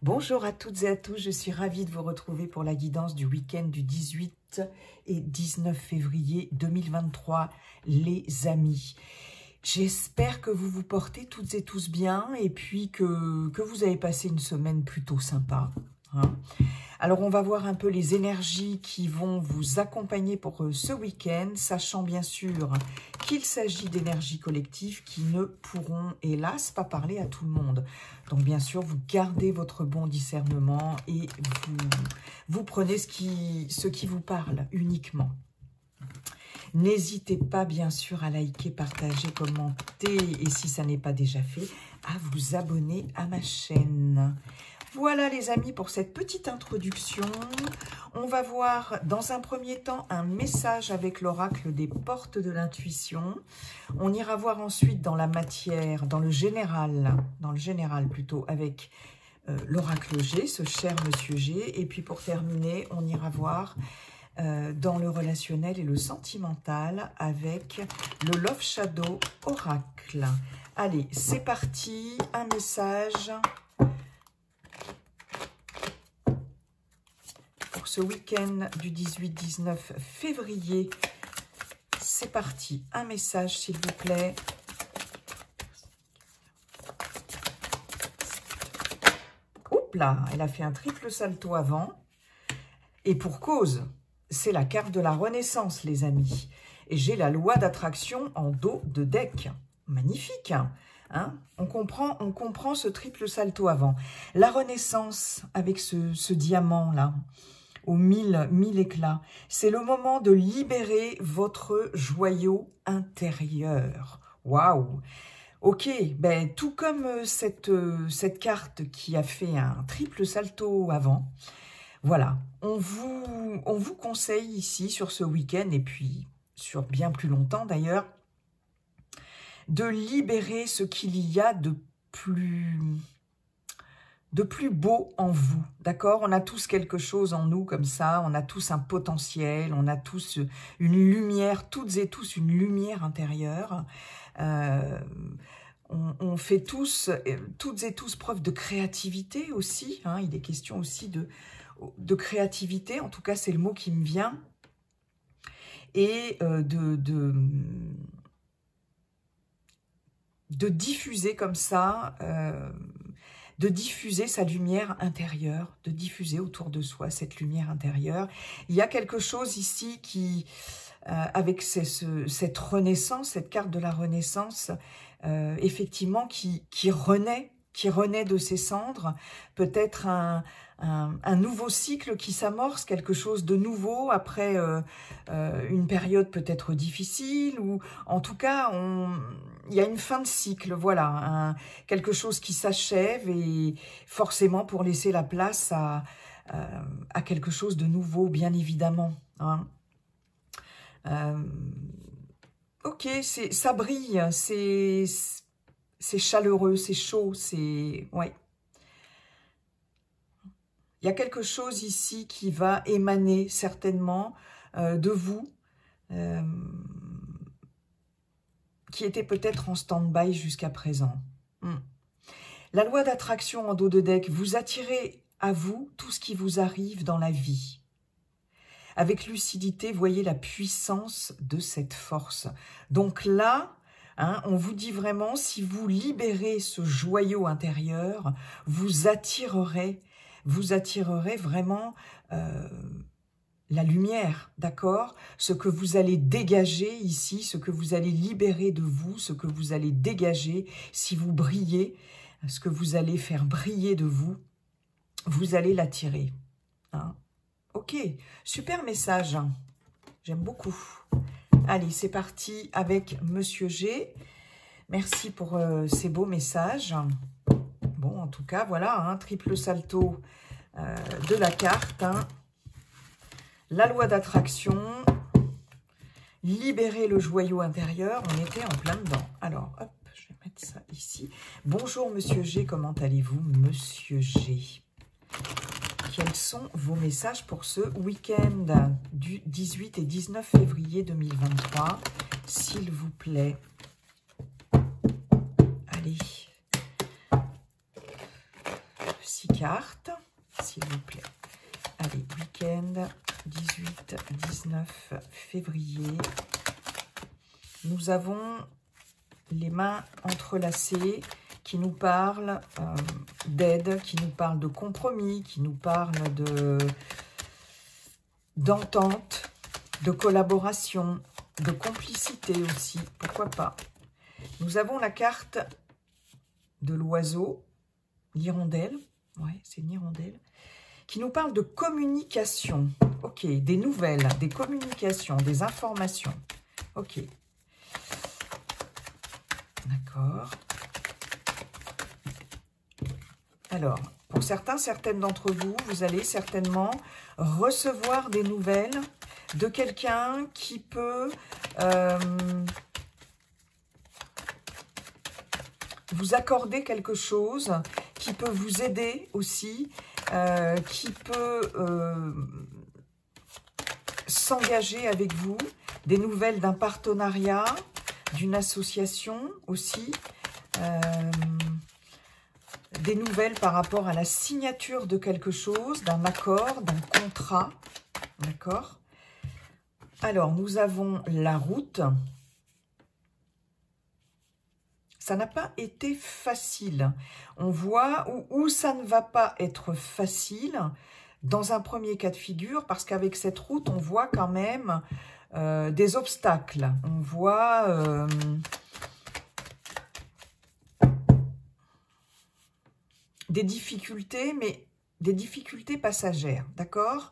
Bonjour à toutes et à tous, je suis ravie de vous retrouver pour la guidance du week-end du 18 et 19 février 2023, les amis. J'espère que vous vous portez toutes et tous bien et puis que vous avez passé une semaine plutôt sympa. Alors, on va voir un peu les énergies qui vont vous accompagner pour ce week-end, sachant bien sûr qu'il s'agit d'énergies collectives qui ne pourront, hélas, pas parler à tout le monde. Donc, bien sûr, vous gardez votre bon discernement et vous prenez ce qui vous parle uniquement. N'hésitez pas, bien sûr, à liker, partager, commenter et si ça n'est pas déjà fait, à vous abonner à ma chaîne. Voilà les amis pour cette petite introduction. On va voir dans un premier temps un message avec l'oracle des portes de l'intuition. On ira voir ensuite dans la matière, dans le général plutôt, avec l'oracle G, ce cher monsieur G. Et puis pour terminer, on ira voir dans le relationnel et le sentimental avec le Love Shadow Oracle. Allez, c'est parti, un message pour ce week-end du 18-19 février. C'est parti, un message s'il vous plaît. Oups là, elle a fait un triple salto avant. Et pour cause, c'est la carte de la Renaissance, les amis. Et j'ai la loi d'attraction en dos de deck. Magnifique, hein? On comprend ce triple salto avant. La Renaissance avec ce diamant-là, aux mille éclats. C'est le moment de libérer votre joyau intérieur. Waouh! Ok, ben, tout comme cette carte qui a fait un triple salto avant, voilà, on vous conseille ici sur ce week-end et puis sur bien plus longtemps d'ailleurs, de libérer ce qu'il y a de plus beau en vous, d'accord? On a tous quelque chose en nous comme ça, on a tous un potentiel, on a tous une lumière, toutes et tous une lumière intérieure. On fait toutes et tous preuve de créativité aussi, hein, il est question aussi de créativité, en tout cas c'est le mot qui me vient, et de diffuser comme ça, de diffuser sa lumière intérieure, de diffuser autour de soi cette lumière intérieure. Il y a quelque chose ici qui, avec cette renaissance, cette carte de la Renaissance, effectivement, qui renaît de ses cendres, peut-être un nouveau cycle qui s'amorce, quelque chose de nouveau après une période peut-être difficile, ou en tout cas, il y a une fin de cycle, voilà, quelque chose qui s'achève et forcément pour laisser la place à quelque chose de nouveau, bien évidemment, hein. Ok, ça brille, c'est chaleureux, c'est chaud, c'est... Ouais. Il y a quelque chose ici qui va émaner certainement de vous, qui était peut-être en stand-by jusqu'à présent. La loi d'attraction en dos de deck, vous attirez à vous tout ce qui vous arrive dans la vie. Avec lucidité, voyez la puissance de cette force. Donc là, hein, on vous dit vraiment, si vous libérez ce joyau intérieur, vous attirerez vraiment la lumière, d'accord? Ce que vous allez dégager ici, ce que vous allez libérer de vous, ce que vous allez dégager, si vous brillez, ce que vous allez faire briller de vous, vous allez l'attirer, hein? Ok, super message, j'aime beaucoup. Allez, c'est parti avec Monsieur G. Merci pour ces beaux messages. Bon, en tout cas, voilà, hein, triple salto de la carte. Hein. La loi d'attraction, libérer le joyau intérieur, on était en plein dedans. Alors, hop, je vais mettre ça ici. Bonjour Monsieur G, comment allez-vous Monsieur G? Quels sont vos messages pour ce week-end du 18 et 19 février 2023, s'il vous plaît? Allez. 6 cartes, s'il vous plaît. Allez, week-end 18-19 février. Nous avons les mains entrelacées qui nous parlent d'aide, qui nous parlent de compromis, qui nous parlent d'entente, de collaboration, de complicité aussi, pourquoi pas. Nous avons la carte de l'oiseau, l'hirondelle, ouais, c'est une hirondelle, qui nous parle de communication, ok, des nouvelles, des communications, des informations, ok. D'accord. Alors, pour certains, certaines d'entre vous, vous allez certainement recevoir des nouvelles de quelqu'un qui peut vous accorder quelque chose, qui peut vous aider aussi, qui peut s'engager avec vous, des nouvelles d'un partenariat, d'une association aussi, des nouvelles par rapport à la signature de quelque chose, d'un accord, d'un contrat, d'accord? Alors, nous avons la route. Ça n'a pas été facile. On voit où ça ne va pas être facile dans un premier cas de figure, parce qu'avec cette route, on voit quand même des obstacles. On voit des difficultés, mais des difficultés passagères, d'accord?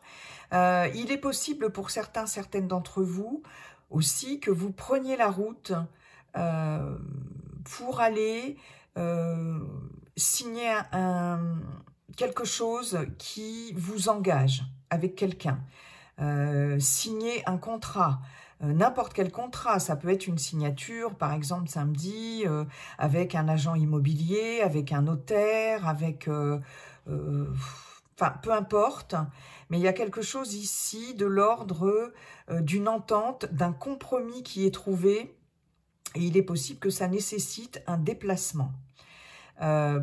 Il est possible pour certains, certaines d'entre vous aussi que vous preniez la route pour aller signer quelque chose qui vous engage avec quelqu'un. Signer un contrat, n'importe quel contrat, ça peut être une signature, par exemple samedi, avec un agent immobilier, avec un notaire, avec... enfin, peu importe, mais il y a quelque chose ici de l'ordre d'une entente, d'un compromis qui est trouvé, et il est possible que ça nécessite un déplacement.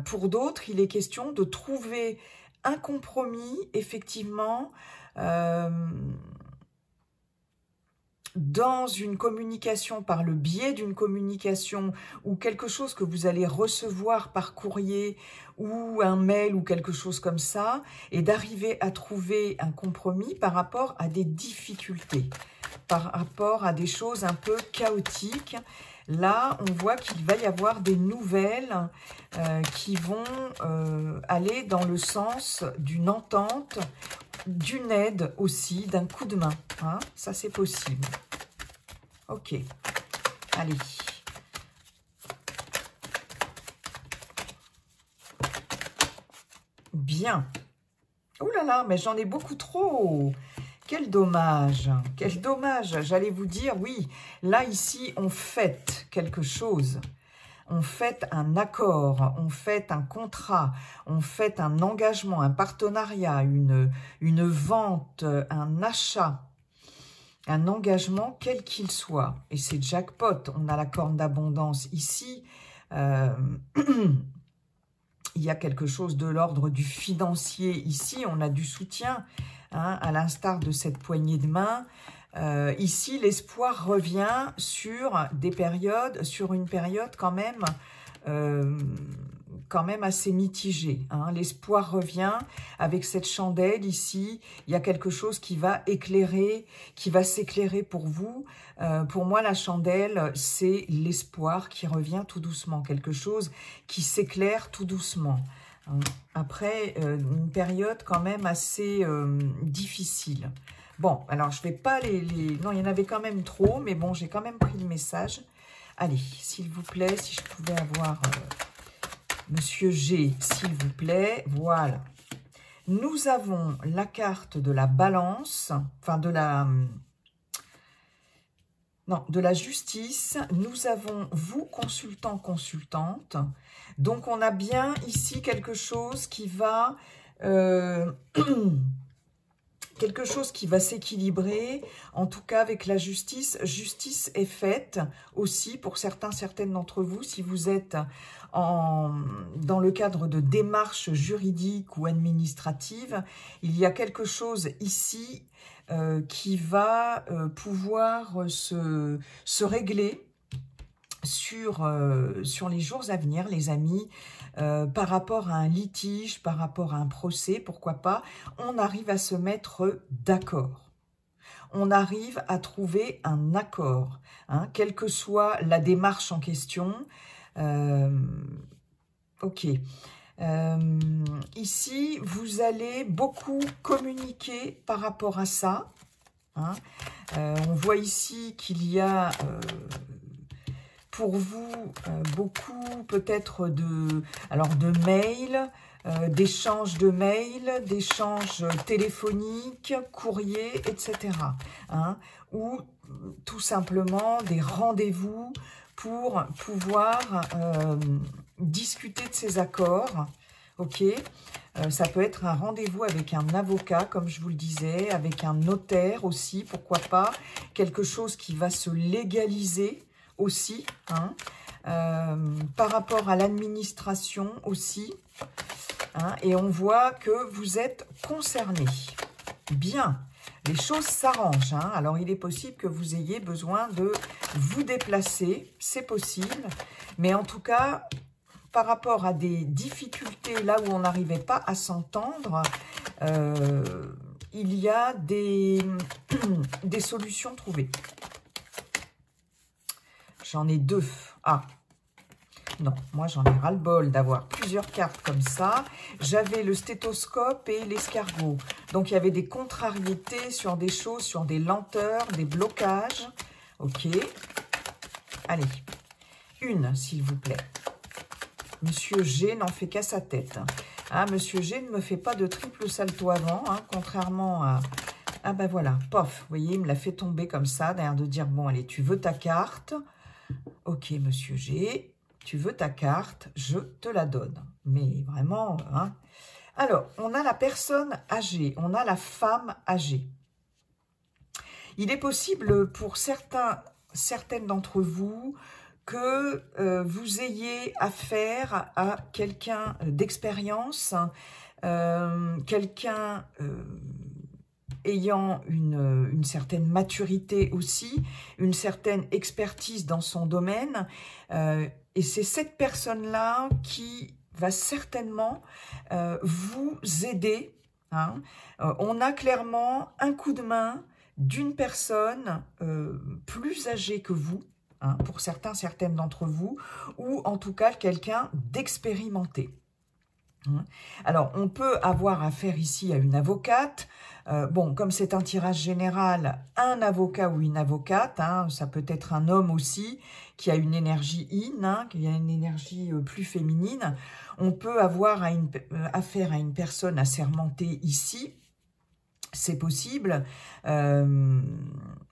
Pour d'autres, il est question de trouver un compromis, effectivement, dans une communication, par le biais d'une communication ou quelque chose que vous allez recevoir par courrier ou un mail ou quelque chose comme ça, et d'arriver à trouver un compromis par rapport à des difficultés, par rapport à des choses un peu chaotiques. Là, on voit qu'il va y avoir des nouvelles qui vont aller dans le sens d'une entente, d'une aide aussi, d'un coup de main. Hein, ça, c'est possible. Ok. Allez. Bien. Oh là là, mais j'en ai beaucoup trop. Quel dommage, quel dommage. J'allais vous dire, oui, là, ici, on fête quelque chose. On fête un accord, on fête un contrat, on fête un engagement, un partenariat, une vente, un achat, un engagement, quel qu'il soit. Et c'est jackpot, on a la corne d'abondance ici. Il y a quelque chose de l'ordre du financier ici, on a du soutien, hein, à l'instar de cette poignée de main. Ici, l'espoir revient sur des périodes, sur une période quand même assez mitigée. Hein. L'espoir revient avec cette chandelle ici. Il y a quelque chose qui va éclairer, qui va s'éclairer pour vous. Pour moi, la chandelle, c'est l'espoir qui revient tout doucement. Quelque chose qui s'éclaire tout doucement. Après, une période quand même assez difficile. Bon, alors je ne vais pas Non, il y en avait quand même trop, mais bon, j'ai quand même pris le message. Allez, s'il vous plaît, si je pouvais avoir Monsieur G, s'il vous plaît, voilà. Nous avons la carte de la balance, enfin de la... Non, de la justice. Nous avons vous, consultant, consultante. Donc, on a bien ici quelque chose qui va... quelque chose qui va s'équilibrer, en tout cas avec la justice. Justice est faite aussi pour certaines d'entre vous, si vous êtes dans le cadre de démarches juridiques ou administratives. Il y a quelque chose ici qui va pouvoir se régler sur les jours à venir, les amis, par rapport à un litige, par rapport à un procès, pourquoi pas, on arrive à se mettre d'accord. On arrive à trouver un accord, hein, quelle que soit la démarche en question. Ok. Ici, vous allez beaucoup communiquer par rapport à ça. Hein. On voit ici qu'il y a pour vous beaucoup peut-être de mails, d'échanges de mails, d'échanges téléphoniques, courriers, etc. Hein, ou tout simplement des rendez-vous pour pouvoir discuter de ces accords. Ok, ça peut être un rendez-vous avec un avocat, comme je vous le disais, avec un notaire aussi, pourquoi pas, quelque chose qui va se légaliser aussi, hein, par rapport à l'administration aussi, hein, et on voit que vous êtes concerné. Bien, les choses s'arrangent, hein. Alors il est possible que vous ayez besoin de vous déplacer, c'est possible, mais en tout cas, par rapport à des difficultés là où on n'arrivait pas à s'entendre, il y a des solutions trouvées. J'en ai deux. Ah, non, moi j'en ai ras-le-bol d'avoir plusieurs cartes comme ça. J'avais le stéthoscope et l'escargot. Donc il y avait des contrariétés sur des choses, sur des lenteurs, des blocages. Ok. Allez, une s'il vous plaît. Monsieur G n'en fait qu'à sa tête. Hein, Monsieur G ne me fait pas de triple salto avant, hein, contrairement à... Ah ben voilà, pof, vous voyez, il me l'a fait tomber comme ça, derrière de dire, bon allez, tu veux ta carte? Ok, Monsieur G, tu veux ta carte, je te la donne. Mais vraiment, hein. Alors, on a la personne âgée, on a la femme âgée. Il est possible pour certaines d'entre vous que vous ayez affaire à quelqu'un d'expérience, quelqu'un ayant une certaine maturité aussi, une certaine expertise dans son domaine. Et c'est cette personne-là qui va certainement vous aider. Hein. On a clairement un coup de main d'une personne plus âgée que vous, hein, pour certaines d'entre vous, ou en tout cas quelqu'un d'expérimenté. Alors, on peut avoir affaire ici à une avocate. Bon, comme c'est un tirage général, un avocat ou une avocate, hein, ça peut être un homme aussi, qui a une énergie yin, hein, qui a une énergie plus féminine. On peut avoir affaire à une personne assermentée ici, c'est possible.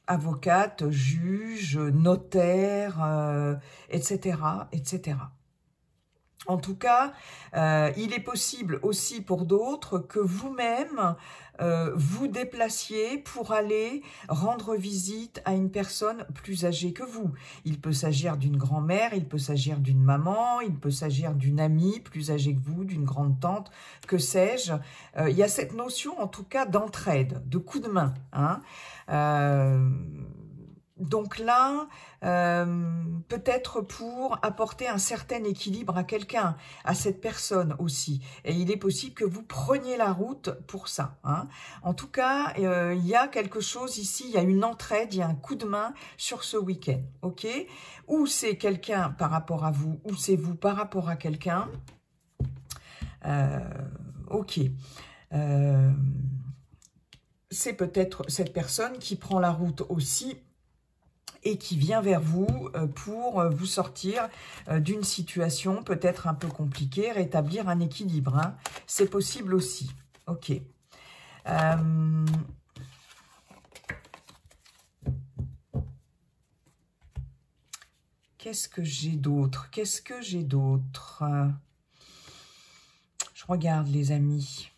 Avocate, juge, notaire, etc., etc. En tout cas, il est possible aussi pour d'autres que vous-même vous déplaciez pour aller rendre visite à une personne plus âgée que vous. Il peut s'agir d'une grand-mère, il peut s'agir d'une maman, il peut s'agir d'une amie plus âgée que vous, d'une grande tante, que sais-je. Il y a cette notion en tout cas d'entraide, de coup de main, hein. Donc là, peut-être pour apporter un certain équilibre à quelqu'un, à cette personne aussi. Et il est possible que vous preniez la route pour ça. Hein. En tout cas, il y a quelque chose ici, il y a une entraide, il y a un coup de main sur ce week-end. Ok? Ou c'est quelqu'un par rapport à vous, ou c'est vous par rapport à quelqu'un. Ok. C'est peut-être cette personne qui prend la route aussi et qui vient vers vous pour vous sortir d'une situation peut-être un peu compliquée, rétablir un équilibre. Hein. C'est possible aussi. Ok. Qu'est-ce que j'ai d'autre? Qu'est-ce que j'ai d'autre? Je regarde les amis.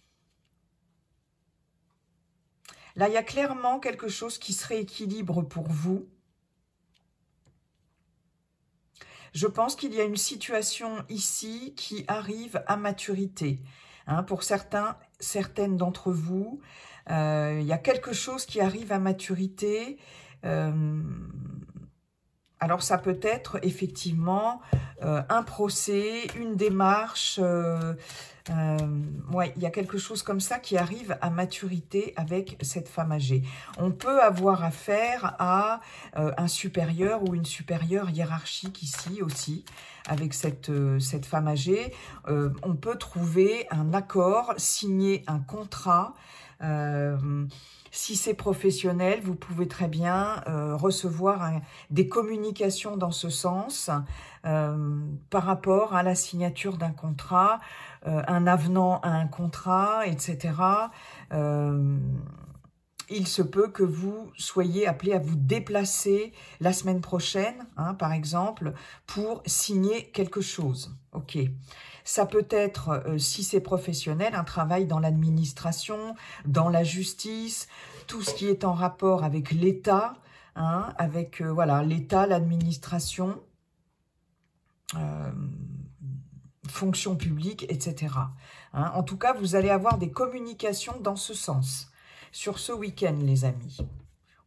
Là, il y a clairement quelque chose qui se rééquilibre pour vous. Je pense qu'il y a une situation ici qui arrive à maturité. Hein, pour certaines d'entre vous, il y a quelque chose qui arrive à maturité. Alors, ça peut être effectivement un procès, une démarche. Ouais, il y a quelque chose comme ça qui arrive à maturité avec cette femme âgée. On peut avoir affaire à un supérieur ou une supérieure hiérarchique ici aussi, avec cette femme âgée. On peut trouver un accord, signer un contrat. Si c'est professionnel, vous pouvez très bien recevoir des communications dans ce sens par rapport à la signature d'un contrat, un avenant à un contrat, etc. Il se peut que vous soyez appelé à vous déplacer la semaine prochaine, hein, par exemple, pour signer quelque chose. Ok. Ça peut être, si c'est professionnel, un travail dans l'administration, dans la justice, tout ce qui est en rapport avec l'État, hein, avec voilà, l'État, l'administration, fonction publique, etc. Hein. En tout cas, vous allez avoir des communications dans ce sens, sur ce week-end, les amis.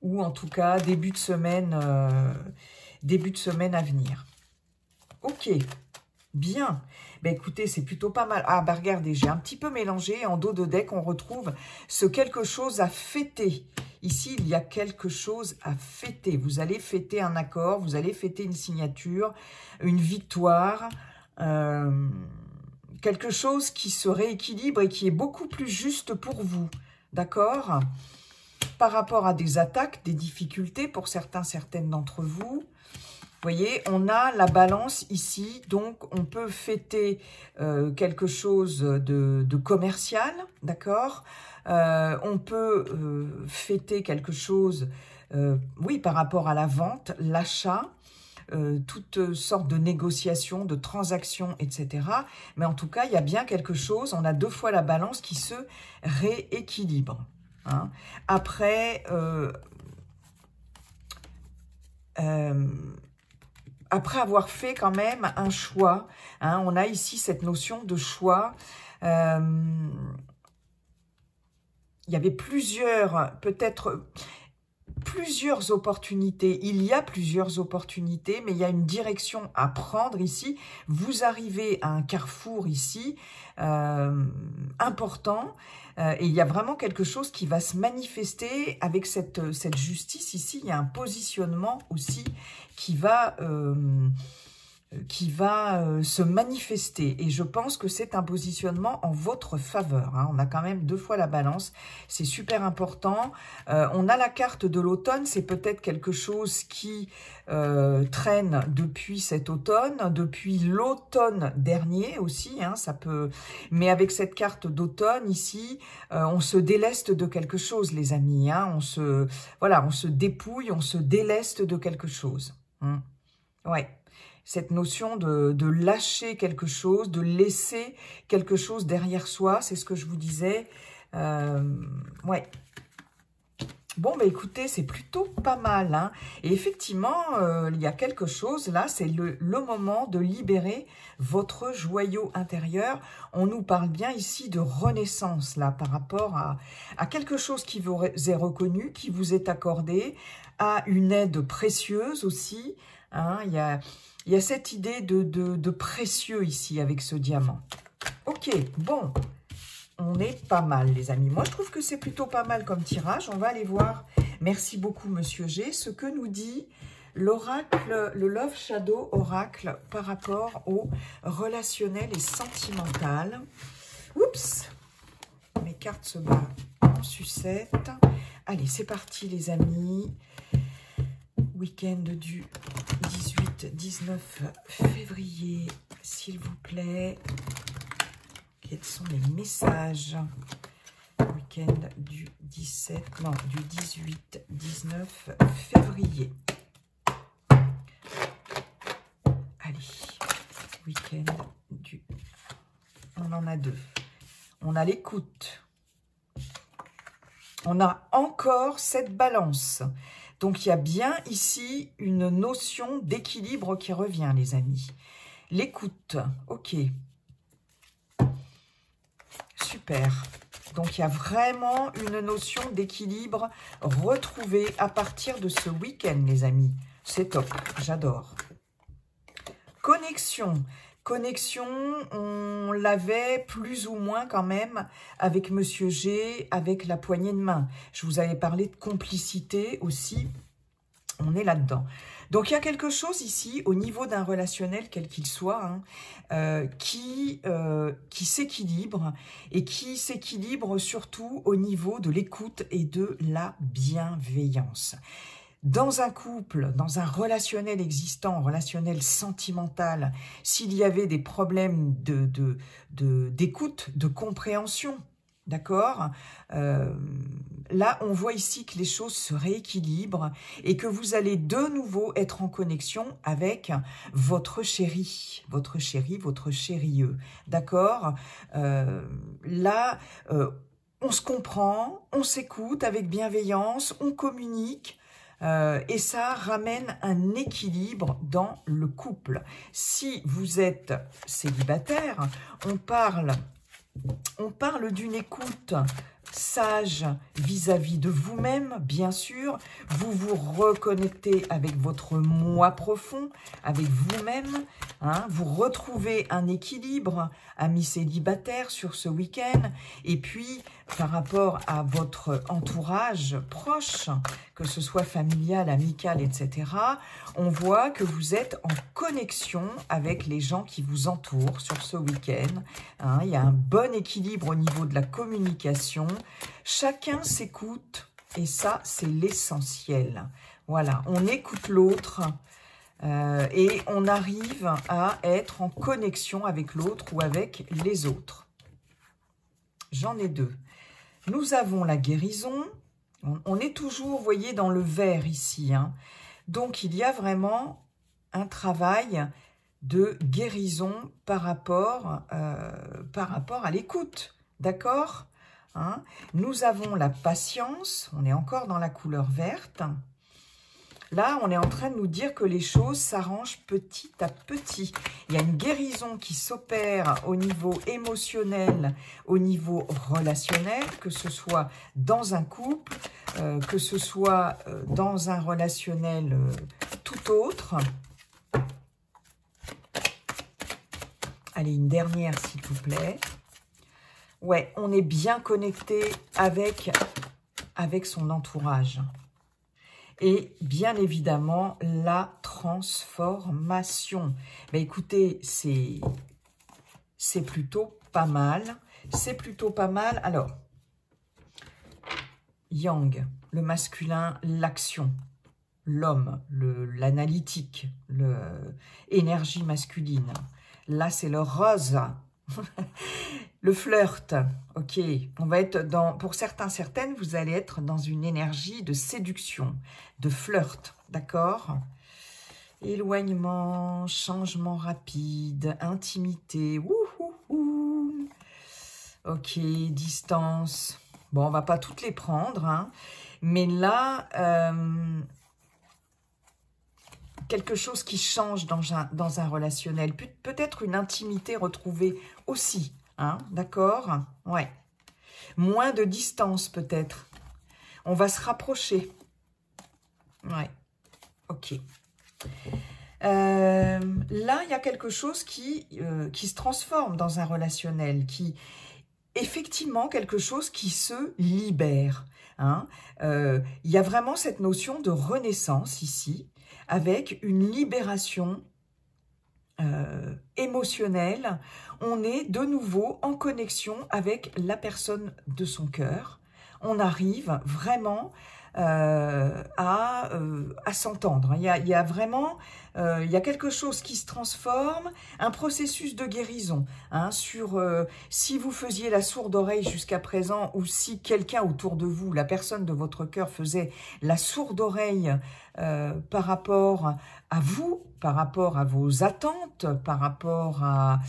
Ou en tout cas, début de semaine à venir. Ok, bien. Ben écoutez, c'est plutôt pas mal. Ah, bah regardez, j'ai un petit peu mélangé. En dos de deck, on retrouve ce quelque chose à fêter. Ici, il y a quelque chose à fêter. Vous allez fêter un accord, vous allez fêter une signature, une victoire, quelque chose qui se rééquilibre et qui est beaucoup plus juste pour vous. D'accord? Par rapport à des attaques, des difficultés pour certaines d'entre vous. Vous voyez, on a la balance ici, donc on peut fêter quelque chose de commercial, d'accord? On peut fêter quelque chose, oui, par rapport à la vente, l'achat, toutes sortes de négociations, de transactions, etc. Mais en tout cas, il y a bien quelque chose, on a deux fois la balance qui se rééquilibre. Hein. Après... après avoir fait quand même un choix, hein, on a ici cette notion de choix. Il y avait peut-être plusieurs opportunités. Il y a plusieurs opportunités, mais il y a une direction à prendre ici. Vous arrivez à un carrefour ici, important. Et il y a vraiment quelque chose qui va se manifester avec cette justice ici. Il y a un positionnement aussi qui va se manifester. Et je pense que c'est un positionnement en votre faveur. Hein. On a quand même deux fois la balance. C'est super important. On a la carte de l'automne. C'est peut-être quelque chose qui traîne depuis cet automne, depuis l'automne dernier aussi. Hein, ça peut. Mais avec cette carte d'automne ici, on se déleste de quelque chose, les amis. Hein. On se dépouille, on se déleste de quelque chose. Hein. Ouais. Cette notion de lâcher quelque chose, de laisser quelque chose derrière soi, c'est ce que je vous disais. Ouais. Bon, bah écoutez, c'est plutôt pas mal. Hein. Et effectivement, il y a quelque chose, là, c'est le moment de libérer votre joyau intérieur. On nous parle bien ici de renaissance, là, par rapport à quelque chose qui vous est reconnu, qui vous est accordé, à une aide précieuse aussi. Hein. Il y a cette idée de précieux ici avec ce diamant. Ok, bon, on est pas mal les amis. Moi je trouve que c'est plutôt pas mal comme tirage. On va aller voir, merci beaucoup Monsieur G, ce que nous dit l'oracle, le Love Shadow Oracle par rapport au relationnel et sentimental. Oups, mes cartes se battent en sucette. Allez, c'est parti les amis. Week-end du 18-19 février, s'il vous plaît. Quels sont les messages? Week-end du 18-19 février. Allez, week-end du... On en a deux. On a l'écoute. On a encore cette balance. Donc, il y a bien ici une notion d'équilibre qui revient, les amis. L'écoute, ok. Super. Donc, il y a vraiment une notion d'équilibre retrouvée à partir de ce week-end, les amis. C'est top, j'adore. Connexion. Connexion, on l'avait plus ou moins quand même avec Monsieur G, avec la poignée de main. Je vous avais parlé de complicité aussi. On est là-dedans. Donc, il y a quelque chose ici, au niveau d'un relationnel, quel qu'il soit, hein, qui s'équilibre et qui s'équilibre surtout au niveau de l'écoute et de la bienveillance. Dans un couple, dans un relationnel existant, relationnel sentimental, s'il y avait des problèmes d'écoute, de compréhension, d'accord, là, on voit ici que les choses se rééquilibrent et que vous allez de nouveau être en connexion avec votre chéri, votre chérieux, d'accord. Là, on se comprend, on s'écoute avec bienveillance, on communique, et ça ramène un équilibre dans le couple. Si vous êtes célibataire, on parle d'une écoute sage vis-à-vis de vous-même, bien sûr. Vous vous reconnectez avec votre moi profond, avec vous-même. Hein, vous retrouvez un équilibre, amis célibataires, sur ce week-end. Et puis, par rapport à votre entourage proche, que ce soit familial, amical, etc., on voit que vous êtes en connexion avec les gens qui vous entourent sur ce week-end. Hein, il y a un bon équilibre au niveau de la communication. Chacun s'écoute et ça, c'est l'essentiel. Voilà, on écoute l'autre et on arrive à être en connexion avec l'autre ou avec les autres. J'en ai deux. Nous avons la guérison. On est toujours, vous voyez, dans le vert ici. Hein. Donc, il y a vraiment un travail de guérison par rapport à l'écoute. D'accord, hein? Nous avons la patience. On est encore dans la couleur verte. Là, on est en train de nous dire que les choses s'arrangent petit à petit. Il y a une guérison qui s'opère au niveau émotionnel, au niveau relationnel, que ce soit dans un couple, que ce soit dans un relationnel tout autre. Allez, une dernière, s'il vous plaît. Ouais, on est bien connecté avec son entourage. Et bien évidemment, la transformation. Ben écoutez, c'est plutôt pas mal. C'est plutôt pas mal. Alors, Yang, le masculin, l'action. L'homme, l'analytique, l'énergie masculine. Là, c'est le rose. Le flirt, ok, on va être pour certains, certaines, vous allez être dans une énergie de séduction, de flirt, d'accord? Éloignement, changement rapide, intimité, wouhouhou. Ok, distance, bon, on va pas toutes les prendre, hein, mais là, quelque chose qui change dans un relationnel, peut-être une intimité retrouvée aussi. Hein, d'accord? Ouais. Moins de distance, peut-être. On va se rapprocher. Ouais. Ok. Là, il y a quelque chose qui se transforme dans un relationnel, effectivement, quelque chose qui se libère. Hein. Il y a vraiment cette notion de renaissance ici, avec une libération émotionnelle. On est de nouveau en connexion avec la personne de son cœur. On arrive vraiment à s'entendre. Il y a vraiment il y a quelque chose qui se transforme, un processus de guérison. Hein, si vous faisiez la sourde oreille jusqu'à présent, ou si quelqu'un autour de vous, la personne de votre cœur, faisait la sourde oreille par rapport à vous, par rapport à vos attentes, par rapport à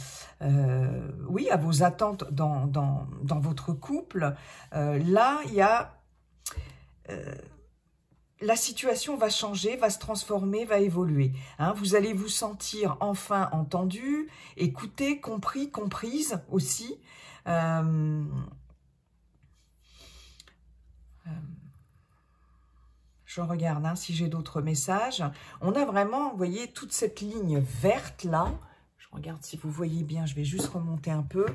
oui, à vos attentes dans votre couple, là, il y a la situation va changer, va se transformer, va évoluer. Hein, vous allez vous sentir enfin entendu, écouté, compris, comprise aussi. Je regarde hein, si j'ai d'autres messages. On a vraiment, vous voyez, toute cette ligne verte là. Je regarde si vous voyez bien, je vais juste remonter un peu.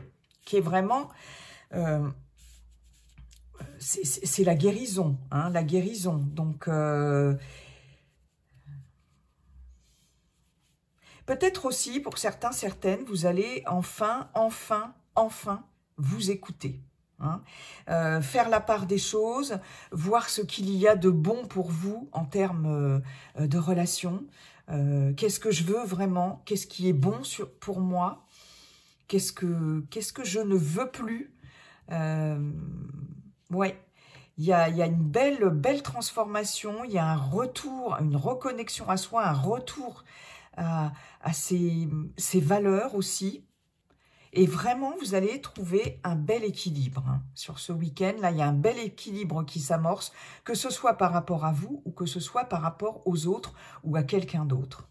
Qui est vraiment... c'est la guérison, hein, la guérison. Donc, peut-être aussi, pour certains, certaines, vous allez enfin vous écouter. Hein, faire la part des choses, voir ce qu'il y a de bon pour vous en termes de relations. Qu'est-ce que je veux vraiment? Qu'est-ce qui est bon pour moi? Qu'est-ce que je ne veux plus? Ouais, il y a une belle transformation, il y a un retour, une reconnexion à soi, un retour à ses valeurs aussi. Et vraiment, vous allez trouver un bel équilibre hein, sur ce week-end. Là, il y a un bel équilibre qui s'amorce, que ce soit par rapport à vous ou que ce soit par rapport aux autres ou à quelqu'un d'autre.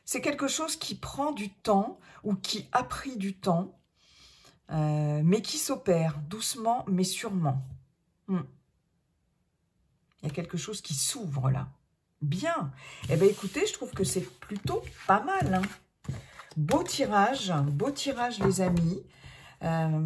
C'est quelque chose qui prend du temps ou qui a pris du temps, mais qui s'opère doucement mais sûrement. Il y a quelque chose qui s'ouvre là. Bien. Eh bien écoutez, je trouve que c'est plutôt pas mal. Hein. Beau tirage les amis.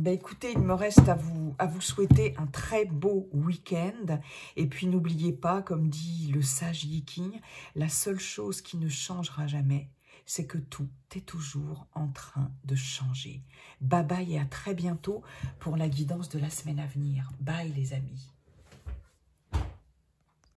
Écoutez, il me reste à vous souhaiter un très beau week-end. Et puis n'oubliez pas, comme dit le sage Yiking, la seule chose qui ne changera jamais, c'est que tout est toujours en train de changer. Bye bye et à très bientôt pour la guidance de la semaine à venir. Bye les amis.